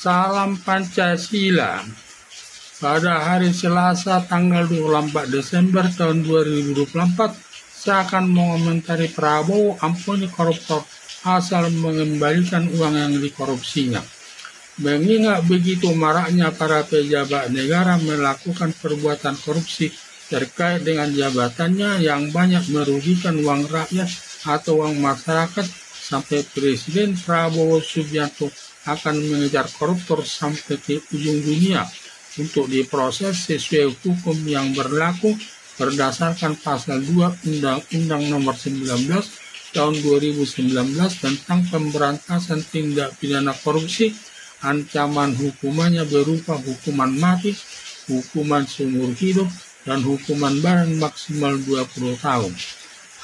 Salam Pancasila. Pada hari Selasa tanggal 24 Desember tahun 2024, saya akan mengomentari Prabowo ampuni koruptor asal mengembalikan uang yang dikorupsinya. Mengingat begitu maraknya para pejabat negara melakukan perbuatan korupsi terkait dengan jabatannya yang banyak merugikan uang rakyat atau uang masyarakat, sampai Presiden Prabowo Subianto akan mengejar koruptor sampai ke ujung dunia untuk diproses sesuai hukum yang berlaku berdasarkan pasal 2 Undang-Undang Nomor 19 tahun 2019 tentang pemberantasan tindak pidana korupsi. Ancaman hukumannya berupa hukuman mati, hukuman seumur hidup, dan hukuman badan maksimal 20 tahun.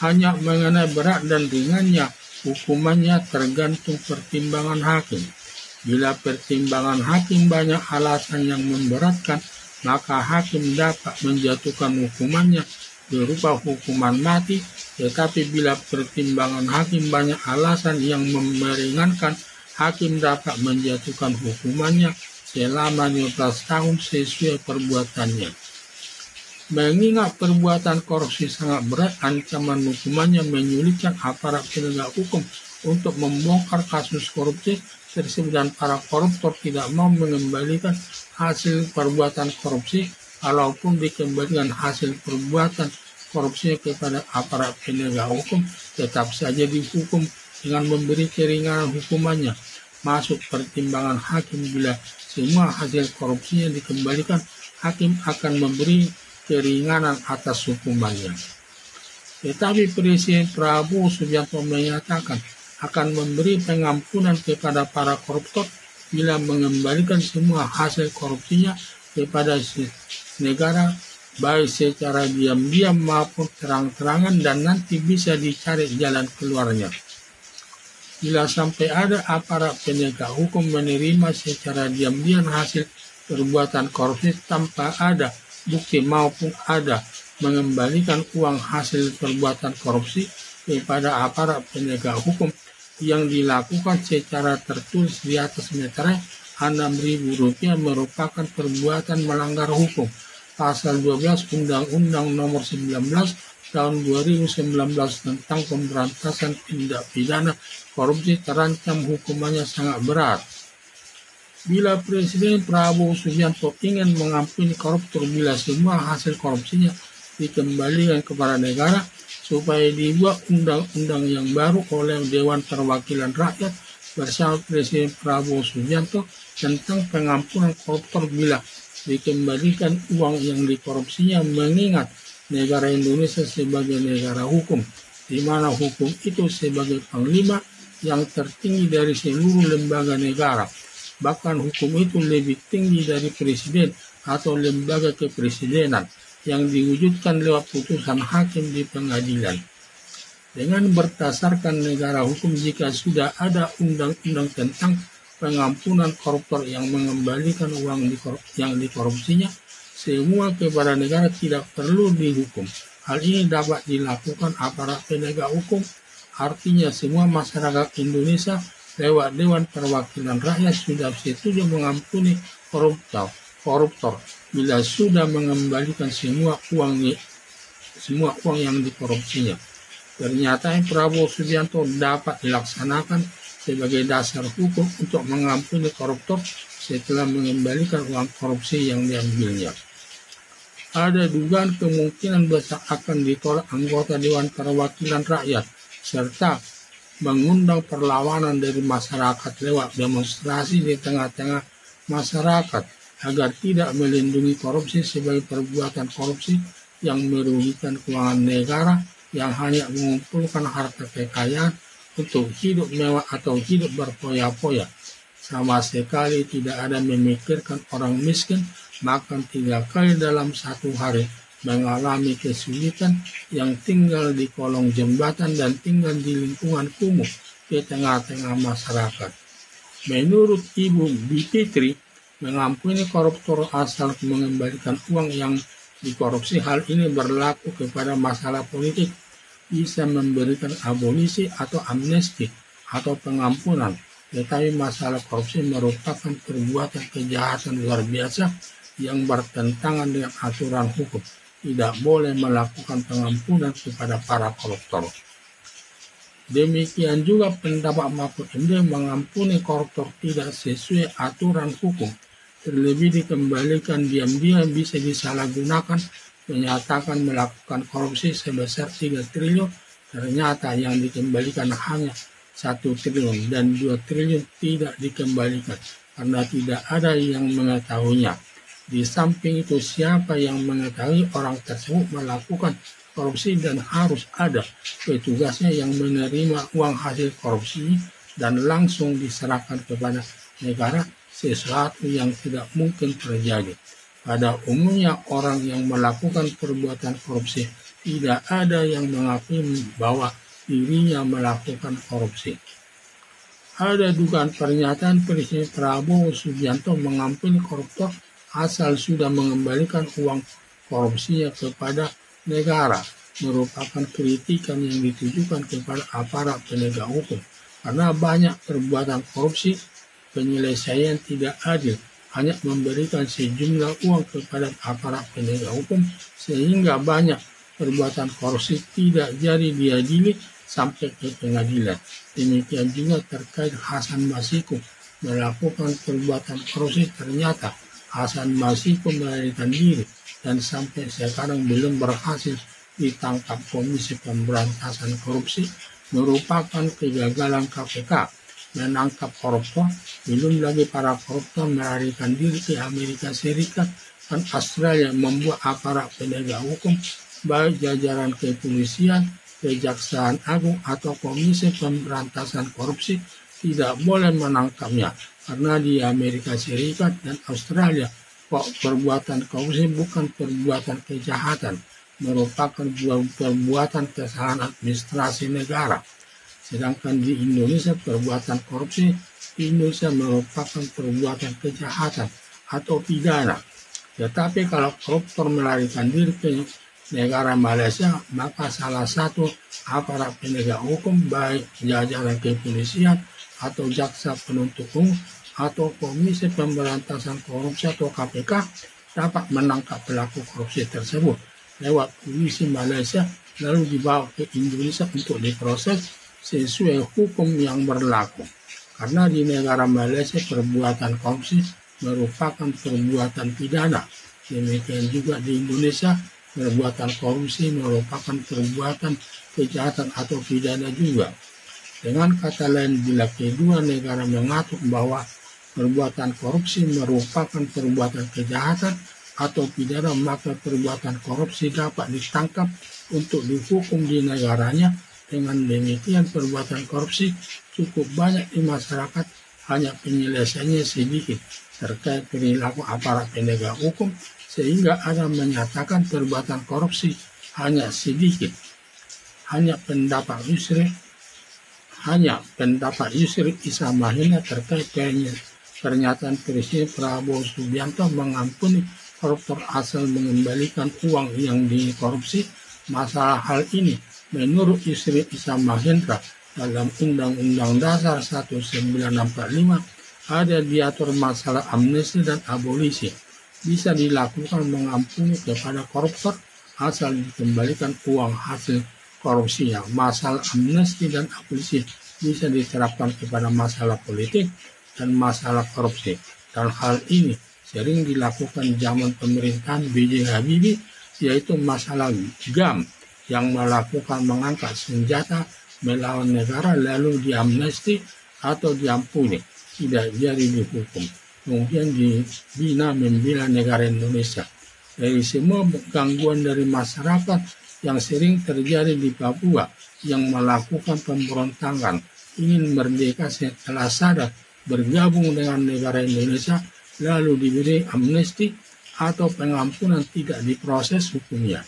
Hanya mengenai berat dan ringannya, hukumannya tergantung pertimbangan hakim. Bila pertimbangan hakim banyak alasan yang memberatkan, maka hakim dapat menjatuhkan hukumannya berupa hukuman mati. Tetapi bila pertimbangan hakim banyak alasan yang meringankan, hakim dapat menjatuhkan hukumannya selama 15 tahun sesuai perbuatannya. Mengingat perbuatan korupsi sangat berat, ancaman hukumannya menyulitkan aparat penegak hukum untuk membongkar kasus korupsi tersebut, dan para koruptor tidak mau mengembalikan hasil perbuatan korupsi. Kalaupun dikembalikan hasil perbuatan korupsinya kepada aparat penegak hukum, tetap saja dihukum dengan memberi keringanan hukumannya. Masuk pertimbangan hakim, bila semua hasil korupsinya dikembalikan, hakim akan memberi keringanan atas hukumannya. Tetapi Presiden Prabowo Subianto menyatakan akan memberi pengampunan kepada para koruptor bila mengembalikan semua hasil korupsinya kepada negara, baik secara diam-diam maupun terang-terangan, dan nanti bisa dicari jalan keluarnya. Bila sampai ada aparat penegak hukum menerima secara diam-diam hasil perbuatan korupsi tanpa ada bukti maupun ada mengembalikan uang hasil perbuatan korupsi kepada aparat penegak hukum yang dilakukan secara tertulis di atas meterai Rp6.000 merupakan perbuatan melanggar hukum. Pasal 12 Undang-Undang Nomor 19 tahun 2019 tentang pemberantasan tindak pidana korupsi terancam hukumannya sangat berat. Bila Presiden Prabowo Subianto ingin mengampuni koruptor bila semua hasil korupsinya dikembalikan kepada negara, supaya dibuat undang-undang yang baru oleh Dewan Perwakilan Rakyat bersama Presiden Prabowo Subianto tentang pengampunan koruptor bila dikembalikan uang yang dikorupsinya, mengingat negara Indonesia sebagai negara hukum, di mana hukum itu sebagai panglima yang tertinggi dari seluruh lembaga negara. Bahkan hukum itu lebih tinggi dari presiden atau lembaga kepresidenan yang diwujudkan lewat putusan hakim di pengadilan. Dengan berdasarkan negara hukum, jika sudah ada undang-undang tentang pengampunan koruptor yang mengembalikan uang yang dikorupsinya semua kepada negara, tidak perlu dihukum. Hal ini dapat dilakukan aparat penegak hukum, artinya semua masyarakat Indonesia lewat Dewan Perwakilan Rakyat sudah setuju mengampuni koruptor bila sudah mengembalikan semua uang yang dikorupsinya. Pernyataan Prabowo Subianto dapat dilaksanakan sebagai dasar hukum untuk mengampuni koruptor setelah mengembalikan uang korupsi yang diambilnya. Ada dugaan kemungkinan besar akan ditolak anggota Dewan Perwakilan Rakyat, serta mengundang perlawanan dari masyarakat lewat demonstrasi di tengah-tengah masyarakat agar tidak melindungi korupsi sebagai perbuatan korupsi yang merugikan keuangan negara, yang hanya mengumpulkan harta kekayaan untuk hidup mewah atau hidup berfoya-foya. Sama sekali tidak ada memikirkan orang miskin makan 3 kali dalam satu hari, mengalami kesulitan, yang tinggal di kolong jembatan dan tinggal di lingkungan kumuh di tengah-tengah masyarakat. Menurut Ibu Bivitri, mengampuni koruptor asal mengembalikan uang yang dikorupsi, hal ini berlaku kepada masalah politik, bisa memberikan abolisi atau amnesti atau pengampunan. tetapi masalah korupsi merupakan perbuatan kejahatan luar biasa yang bertentangan dengan aturan hukum. Tidak boleh melakukan pengampunan kepada para koruptor. Demikian juga pendapat Mahfud MD mengampuni koruptor tidak sesuai aturan hukum. Terlebih dikembalikan diam-diam bisa disalahgunakan, menyatakan melakukan korupsi sebesar 3 triliun, ternyata yang dikembalikan hanya 1 triliun dan 2 triliun tidak dikembalikan karena tidak ada yang mengetahuinya. Di samping itu, siapa yang mengetahui orang tersebut melakukan korupsi dan harus ada petugasnya yang menerima uang hasil korupsi dan langsung diserahkan kepada negara, sesuatu yang tidak mungkin terjadi. Pada umumnya orang yang melakukan perbuatan korupsi tidak ada yang mengakui bahwa dirinya melakukan korupsi. Ada dugaan pernyataan Presiden Prabowo Subianto mengampuni koruptor asal sudah mengembalikan uang korupsinya kepada negara, merupakan kritikan yang ditujukan kepada aparat penegak hukum. Karena banyak perbuatan korupsi, penyelesaian tidak adil, hanya memberikan sejumlah uang kepada aparat penegak hukum, sehingga banyak perbuatan korupsi tidak jadi diadili sampai ke pengadilan. Demikian juga terkait Hasan Masiku melakukan perbuatan korupsi, ternyata Hasan Masiku melarikan diri dan sampai sekarang belum berhasil ditangkap Komisi Pemberantasan Korupsi, merupakan kegagalan KPK menangkap koruptor. Belum lagi para koruptor melarikan diri ke Amerika Serikat dan Australia, membuat aparat penegak hukum baik jajaran kepolisian, Kejaksaan Agung atau Komisi Pemberantasan Korupsi tidak boleh menangkapnya karena di Amerika Serikat dan Australia perbuatan korupsi bukan perbuatan kejahatan, merupakan perbuatan kesalahan administrasi negara. Sedangkan di Indonesia perbuatan korupsi di Indonesia merupakan perbuatan kejahatan atau pidana. Tetapi kalau koruptor melarikan diri ke negara Malaysia, maka salah satu aparat penegak hukum baik jajaran kepolisian atau jaksa penuntut umum atau Komisi Pemberantasan Korupsi atau KPK dapat menangkap pelaku korupsi tersebut lewat polisi Malaysia lalu dibawa ke Indonesia untuk diproses sesuai hukum yang berlaku. Karena di negara Malaysia perbuatan korupsi merupakan perbuatan pidana. Demikian juga di Indonesia perbuatan korupsi merupakan perbuatan kejahatan atau pidana juga. Dengan kata lain, bila kedua negara mengatur bahwa perbuatan korupsi merupakan perbuatan kejahatan atau pidana, maka perbuatan korupsi dapat ditangkap untuk dihukum di negaranya. Dengan demikian perbuatan korupsi cukup banyak di masyarakat, hanya penyelesaiannya sedikit terkait perilaku aparat penegak hukum, sehingga ada menyatakan perbuatan korupsi hanya sedikit. Hanya pendapat Yusri Issa Mahendra terkait pernyataan Presiden Prabowo Subianto mengampuni koruptor asal mengembalikan uang yang dikorupsi. Masalah hal ini menurut Yusri Issa Mahendra dalam Undang-Undang Dasar 1945 ada diatur masalah amnesti dan abolisi. Bisa dilakukan mengampuni kepada koruptor asal dikembalikan uang hasil korupsinya. Masalah amnesti dan abolisi bisa diterapkan kepada masalah politik dan masalah korupsi. Dan hal ini sering dilakukan zaman pemerintahan B.J. Habibie, yaitu masalah GAM yang melakukan mengangkat senjata melawan negara lalu diamnesti atau diampuni, tidak jadi dihukum. Kemudian dibina membela negara Indonesia. Dari semua gangguan dari masyarakat yang sering terjadi di Papua yang melakukan pemberontakan ingin merdeka setelah sadar bergabung dengan negara Indonesia lalu diberi amnesti atau pengampunan tidak diproses hukumnya.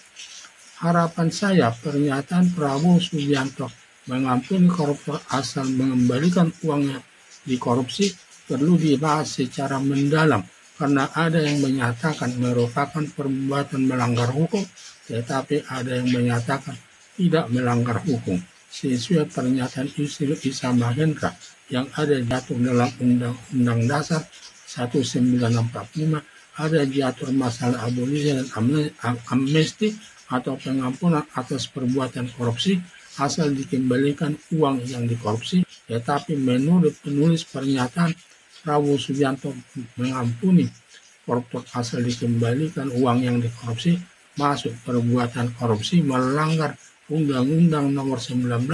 Harapan saya pernyataan Prabowo Subianto mengampuni koruptor asal mengembalikan uangnya dikorupsi perlu dibahas secara mendalam karena ada yang menyatakan merupakan perbuatan melanggar hukum, tetapi ada yang menyatakan tidak melanggar hukum. sesuai pernyataan Yusril Iza Mahendra yang ada diatur dalam Undang-Undang Dasar 1945, ada diatur masalah abolisi dan amnesti atau pengampunan atas perbuatan korupsi asal dikembalikan uang yang dikorupsi. Tetapi menurut penulis pernyataan, Prabowo Subianto mengampuni koruptor asal dikembalikan uang yang dikorupsi masuk perbuatan korupsi melanggar Undang-Undang Nomor 19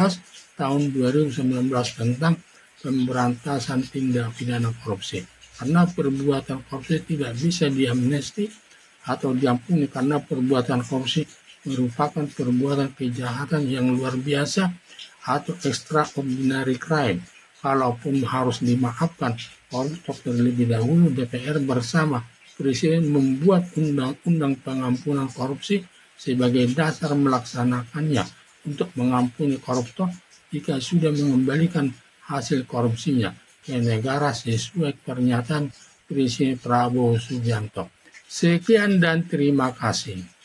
Tahun 2019 tentang Pemberantasan Tindak Pidana Korupsi. Karena perbuatan korupsi tidak bisa diamnesti atau diampuni karena perbuatan korupsi merupakan perbuatan kejahatan yang luar biasa atau extraordinary crime. Kalaupun harus dimaafkan, koruptor terlebih dahulu DPR bersama Presiden membuat undang-undang pengampunan korupsi sebagai dasar melaksanakannya untuk mengampuni koruptor jika sudah mengembalikan hasil korupsinya ke negara sesuai pernyataan Presiden Prabowo Subianto. Sekian dan terima kasih.